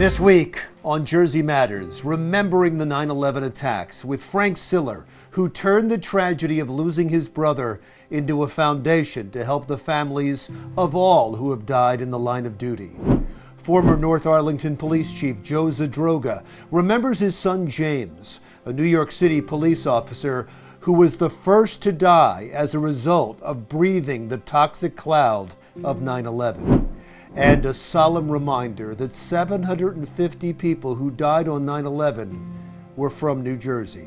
This week on Jersey Matters, remembering the 9/11 attacks with Frank Siller, who turned the tragedy of losing his brother into a foundation to help the families of all who have died in the line of duty. Former North Arlington Police Chief Joe Zadroga remembers his son James, a New York City police officer who was the first to die as a result of breathing the toxic cloud of 9/11. And a solemn reminder that 750 people who died on 9/11 were from New Jersey.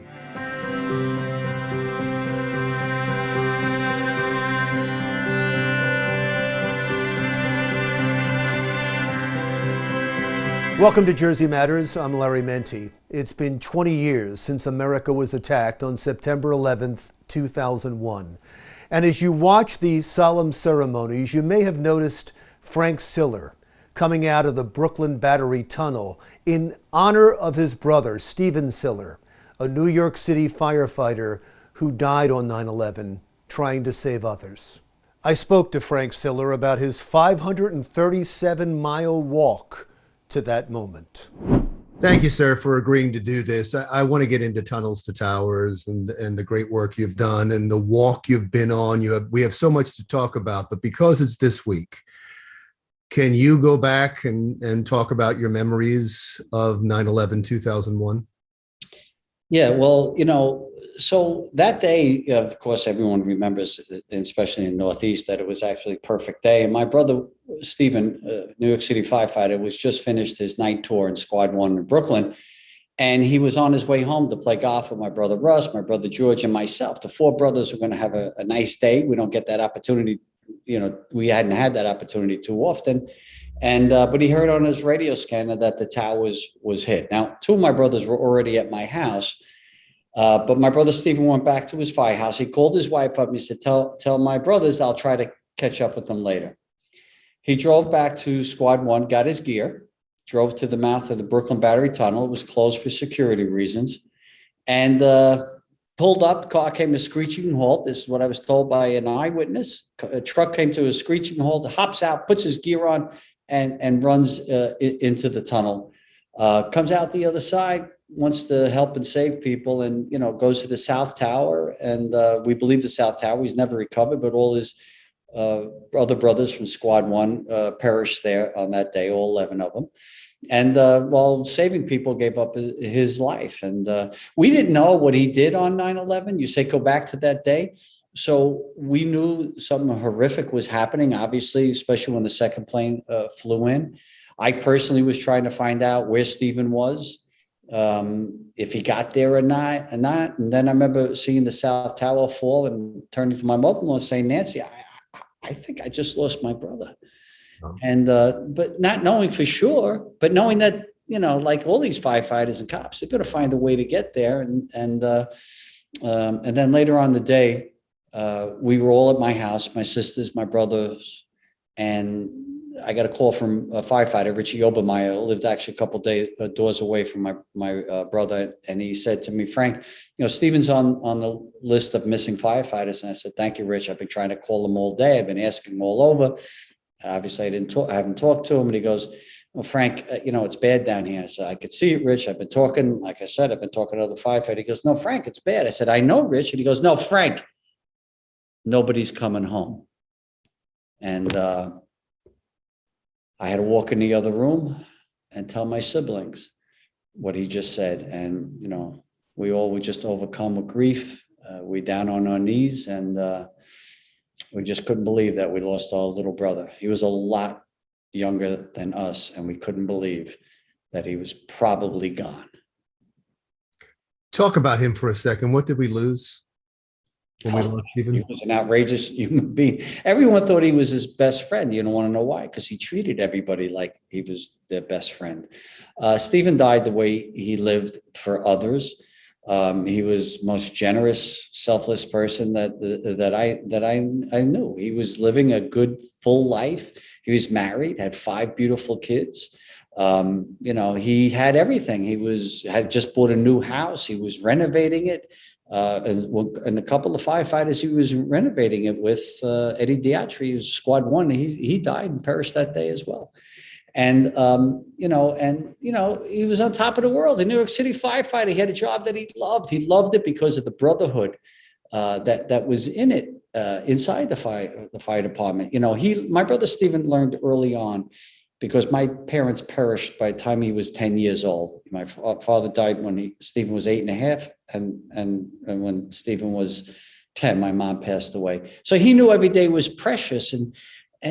Welcome to Jersey Matters. I'm Larry Menti. It's been 20 years since America was attacked on September 11th, 2001. And as you watch the solemn ceremonies, you may have noticed Frank Siller coming out of the Brooklyn Battery Tunnel in honor of his brother, Stephen Siller, a New York City firefighter who died on 9/11 trying to save others. I spoke to Frank Siller about his 537-mile walk to that moment. Thank you, sir, for agreeing to do this. I want to get into Tunnels to Towers and the great work you've done and the walk you've been on. We have so much to talk about, but because it's this week, can you go back and talk about your memories of 9/11, 2001? Yeah, well, so that day, of course, everyone remembers, especially in the Northeast, that it was actually a perfect day. And my brother, Stephen, New York City firefighter, was just finished his night tour in Squad 1 in Brooklyn. And he was on his way home to play golf with my brother Russ, my brother George, and myself. The four brothers were going to have a nice day. We don't get that opportunity. We hadn't had that opportunity too often. And but he heard on his radio scanner that the tower was hit. Now, two of my brothers were already at my house, but my brother Stephen went back to his firehouse. He called his wife up and he said, tell my brothers I'll try to catch up with them later. He drove back to Squad 1, got his gear, drove to the mouth of the Brooklyn Battery Tunnel. It was closed for security reasons. And pulled up, car came to a screeching halt. This is what I was told by an eyewitness. A truck came to a screeching halt, hops out, puts his gear on, and runs into the tunnel. Comes out the other side, wants to help and save people, and goes to the South Tower. And we believe the South Tower. He's never recovered, but all his other brothers from Squad 1 perished there on that day, all 11 of them. And while saving people, gave up his life. And we didn't know what he did on 9/11. You say go back to that day. So we knew something horrific was happening, obviously, especially when the second plane flew in. I personally was trying to find out where Stephen was, if he got there or not. And then I remember seeing the South Tower fall and turning to my mother-in-law and saying, Nancy, I think I just lost my brother. And but not knowing for sure, but knowing that like all these firefighters and cops, they're going to find a way to get there. And then later on the day, we were all at my house, my sisters, my brothers, and I got a call from a firefighter, Richie Obermeyer, lived actually a couple of doors away from my brother, and he said to me, Frank, Stephen's on the list of missing firefighters. And I said, thank you, Rich. I've been trying to call him all day. I've been asking him all over. Obviously, I haven't talked to him. And he goes, well, Frank, it's bad down here. I said, I could see it, Rich. I've been talking, like I said, I've been talking to other firefighters. He goes, no, Frank, it's bad. I said, I know, Rich. And he goes, no, Frank, nobody's coming home. And I had to walk in the other room and tell my siblings what he just said. And, we all were just overcome with grief. We down on our knees, and we just couldn't believe that we lost our little brother. He was a lot younger than us, and we couldn't believe that he was probably gone. Talk about him for a second. What did we lose when we lost Stephen? He was an outrageous human being. Everyone thought he was his best friend. You don't want to know why, because he treated everybody like he was their best friend. Stephen died the way he lived for others. He was most generous, selfless person that I knew. He was living a good, full life. He was married, had 5 beautiful kids. He had everything. Had just bought a new house. He was renovating it. And a couple of firefighters he was renovating it with, Eddie Diatri, who's Squad 1. He died and perished that day as well. And, he was on top of the world. A New York City firefighter. He had a job that he loved. He loved it because of the brotherhood that was in it, inside the fire department. My brother Stephen learned early on, because my parents perished by the time he was 10 years old. My father died when Stephen was 8.5, and when Stephen was 10, my mom passed away. So he knew every day was precious, and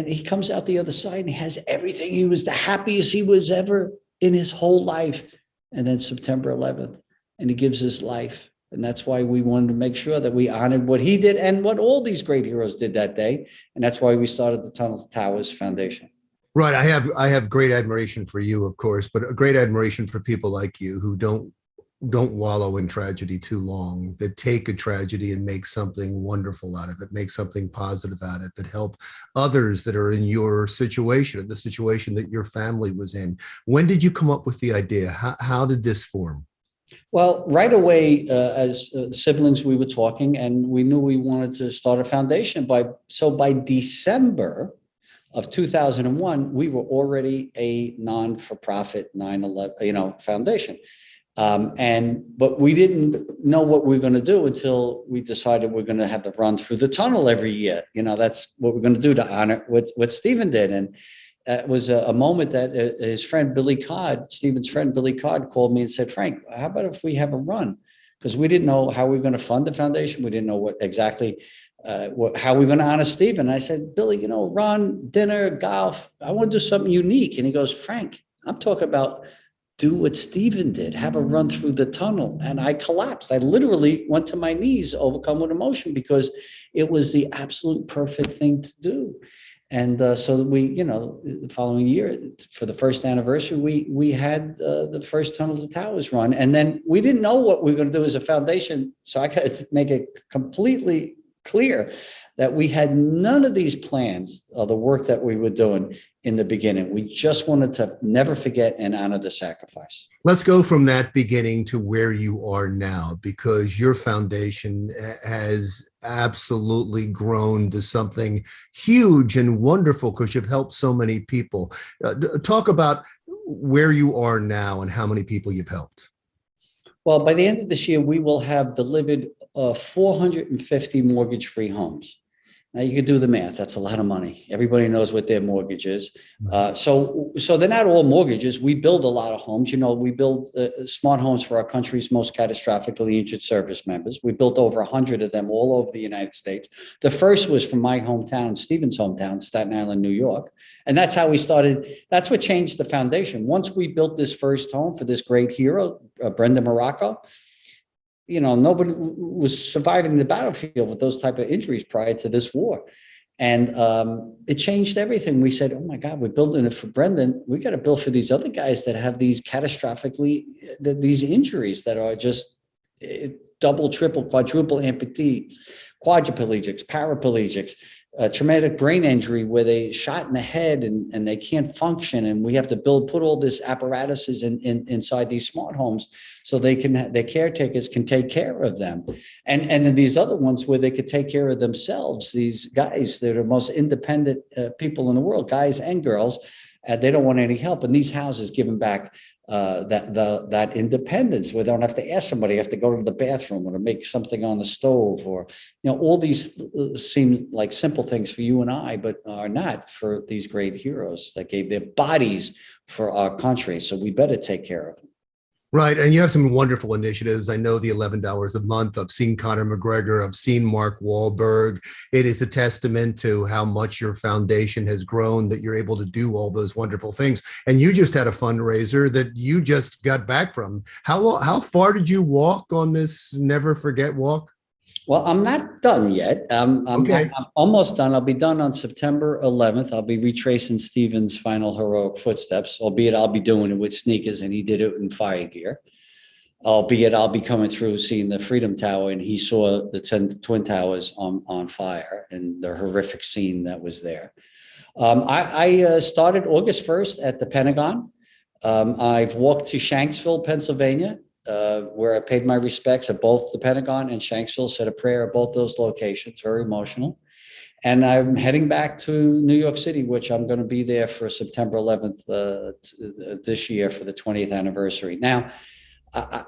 he comes out the other side and he has everything. He was the happiest he was ever in his whole life. And then September 11th, and he gives his life. And that's why we wanted to make sure that we honored what he did and what all these great heroes did that day. And that's why we started the Tunnel to Towers Foundation. Right. I have great admiration for you, of course, but a great admiration for people like you who don't wallow in tragedy too long, that take a tragedy and make something wonderful out of it, make something positive out of it, that help others that are in your situation, the situation that your family was in. When did you come up with the idea? How did this form? Well, right away, as siblings, we were talking, and we knew we wanted to start a foundation. By December of 2001, we were already a non-for-profit 9/11, foundation. But we didn't know what we were going to do until we decided we're going to have to run through the tunnel every year. That's what we're going to do to honor what Stephen did. And it was a moment that his friend Billy Codd, Stephen's friend Billy Codd, called me and said, "Frank, how about if we have a run?" Because we didn't know how we were going to fund the foundation. We didn't know what exactly how we were going to honor Stephen. And I said, "Billy, run, dinner, golf. I want to do something unique." And he goes, "Frank, I'm talking about do what Stephen did, have a run through the tunnel." And I collapsed. I literally went to my knees, overcome with emotion, because it was the absolute perfect thing to do. And so we, the following year, for the first anniversary, we had the first Tunnel to Towers run. And then we didn't know what we were going to do as a foundation. So I got to make it completely clear that we had none of these plans of the work that we were doing in the beginning. We just wanted to never forget and honor the sacrifice. Let's go from that beginning to where you are now, because your foundation has absolutely grown to something huge and wonderful, because you've helped so many people. Talk about where you are now and how many people you've helped. Well, by the end of this year, we will have delivered 450 mortgage-free homes. Now you could do the math. That's a lot of money. Everybody knows what their mortgage is. So they're not all mortgages. We build a lot of homes. We build smart homes for our country's most catastrophically injured service members. We built over 100 of them all over the United States. The first was from my hometown, Stephen's hometown, Staten Island, New York. And that's how we started. That's what changed the foundation. Once we built this first home for this great hero, Brenda Morocco, nobody was surviving the battlefield with those type of injuries prior to this war. And it changed everything. We said, "Oh my God, we're building it for Brendan. We got to build for these other guys that have these these injuries that are just double, triple, quadruple amputee, quadriplegics, paraplegics, traumatic brain injury where they shot in the head and they can't function. And we have to put all this apparatuses inside these smart homes so their caretakers can take care of them. And then these other ones where they could take care of themselves, these guys that are most independent people in the world, guys and girls, they don't want any help. And these houses give them back that independence, where they don't have to ask somebody, have to go to the bathroom or to make something on the stove, or all these seem like simple things for you and I, but are not for these great heroes that gave their bodies for our country. So we better take care of them. Right. And you have some wonderful initiatives. I know the $11 a month. I've seen Conor McGregor. I've seen Mark Wahlberg. It is a testament to how much your foundation has grown, that you're able to do all those wonderful things. And you just had a fundraiser that you just got back from. How far did you walk on this Never Forget walk? Well, I'm not done yet. I'm almost done. I'll be done on September 11th. I'll be retracing Stephen's final heroic footsteps, albeit I'll be doing it with sneakers and he did it in fire gear. Albeit I'll be coming through seeing the Freedom Tower, and he saw the Twin Towers on fire and the horrific scene that was there. I started August 1st at the Pentagon. I've walked to Shanksville, Pennsylvania, where I paid my respects at both the Pentagon and Shanksville, said a prayer at both those locations, very emotional. And I'm heading back to New York City, which I'm going to be there for September 11th this year for the 20th anniversary. Now,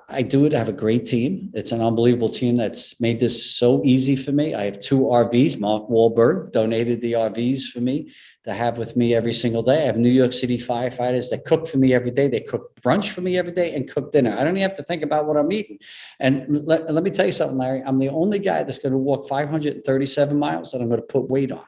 I do it. I have a great team. It's an unbelievable team that's made this so easy for me. I have 2 RVs. Mark Wahlberg donated the RVs for me to have with me every single day. I have New York City firefighters that cook for me every day. They cook brunch for me every day and cook dinner. I don't even have to think about what I'm eating. And let me tell you something, Larry. I'm the only guy that's going to walk 537 miles that I'm going to put weight on.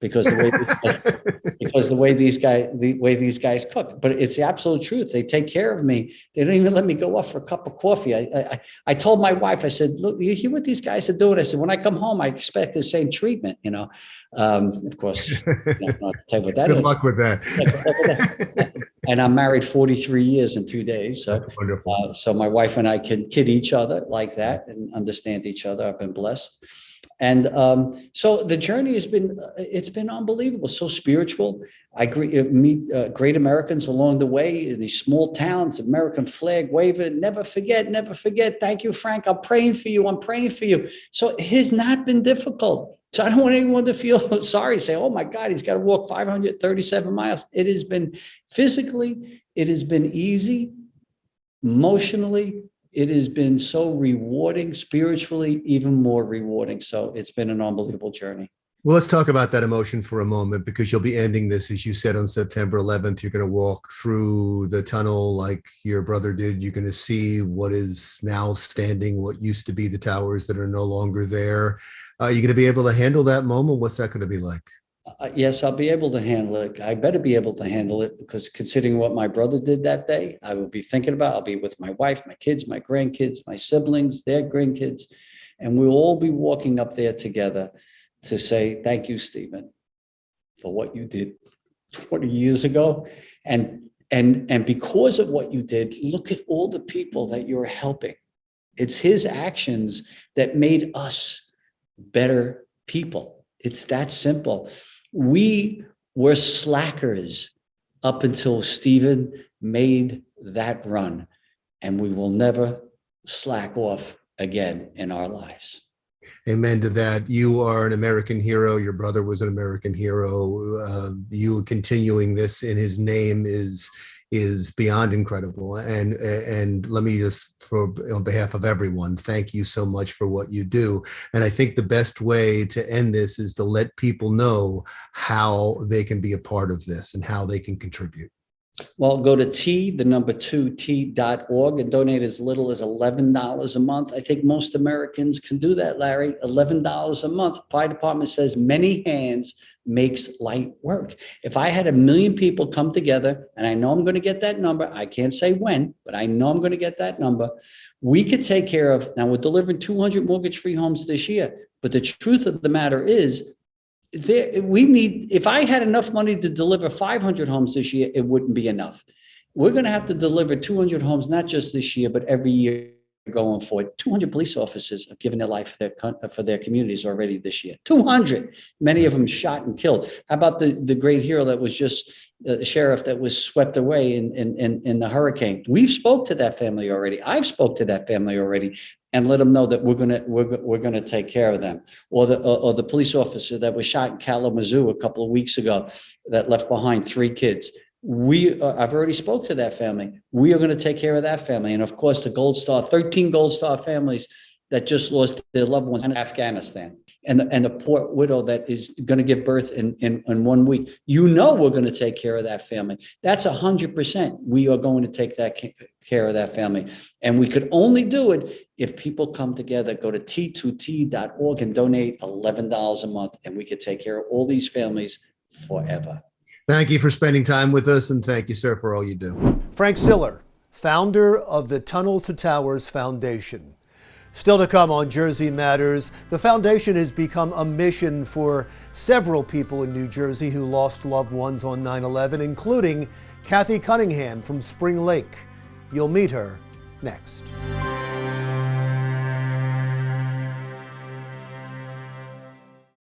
Because the way these guys cook. But it's the absolute truth. They take care of me. They don't even let me go up for a cup of coffee. I told my wife, I said, look, you hear what these guys are doing? I said, when I come home, I expect the same treatment, Of course, not tell you what that Good is. luck with that. And I'm married 43 years in 2 days. So, That's wonderful. so my wife and I can kid each other like that and understand each other. I've been blessed. And so the journey it's been unbelievable, so spiritual. I meet great Americans along the way, these small towns, American flag waving, never forget. Thank you, Frank. I'm praying for you. So it has not been difficult. So I don't want anyone to feel sorry, say, oh my God, he's got to walk 537 miles. It has been physically, it has been easy, emotionally. It has been so rewarding, spiritually, even more rewarding. So it's been an unbelievable journey. Well, let's talk about that emotion for a moment, because you'll be ending this, as you said, on September 11th. You're going to walk through the tunnel like your brother did. You're going to see what is now standing, what used to be the towers that are no longer there. Are you going to be able to handle that moment? What's that going to be like? Yes, I'll be able to handle it. I better be able to handle it, because considering what my brother did that day, I will be thinking about, I'll be with my wife, my kids, my grandkids, my siblings, their grandkids, and we'll all be walking up there together to say, thank you, Stephen, for what you did 20 years ago. And because of what you did, look at all the people that you're helping. It's his actions that made us better people. It's that simple. We were slackers up until Stephen made that run, and we will never slack off again in our lives. Amen to that. You are an American hero. Your brother was an American hero. You continuing this in his name is beyond incredible. And let me just, on behalf of everyone, thank you so much for what you do. And I think the best way to end this is to let people know how they can be a part of this and how they can contribute. Well, go to T.org and donate as little as $11 a month. I think most Americans can do that, Larry. $11 a month. Fire department says many hands makes light work. If I had 1 million people come together, and I know I'm going to get that number, I can't say when, but I know I'm going to get that number, we could take care of, now we're delivering 200 mortgage-free homes this year, but the truth of the matter is, if I had enough money to deliver 500 homes this year, it wouldn't be enough. We're going to have to deliver 200 homes, not just this year, but every year going forward. 200 police officers have given their life for their communities already this year. 200, many of them shot and killed. How about the great hero that was just the sheriff that was swept away in the hurricane? We've spoke to that family already. I've spoke to that family already, and let them know that we're gonna take care of them. Or the police officer that was shot in Kalamazoo a couple of weeks ago that left behind 3 kids. I've already spoke to that family. We are going to take care of that family. And of course, the 13 Gold Star families that just lost their loved ones in Afghanistan, and the poor widow that is going to give birth in 1 week. We're going to take care of that family. That's 100%. We are going to take care of that family. And we could only do it if people come together. Go to T2T.org and donate $11 a month, and we could take care of all these families forever. Thank you for spending time with us, and thank you, sir, for all you do. Frank Siller, founder of the Tunnel to Towers Foundation. Still to come on Jersey Matters, the foundation has become a mission for several people in New Jersey who lost loved ones on 9/11, including Kathy Cunningham from Spring Lake. You'll meet her next.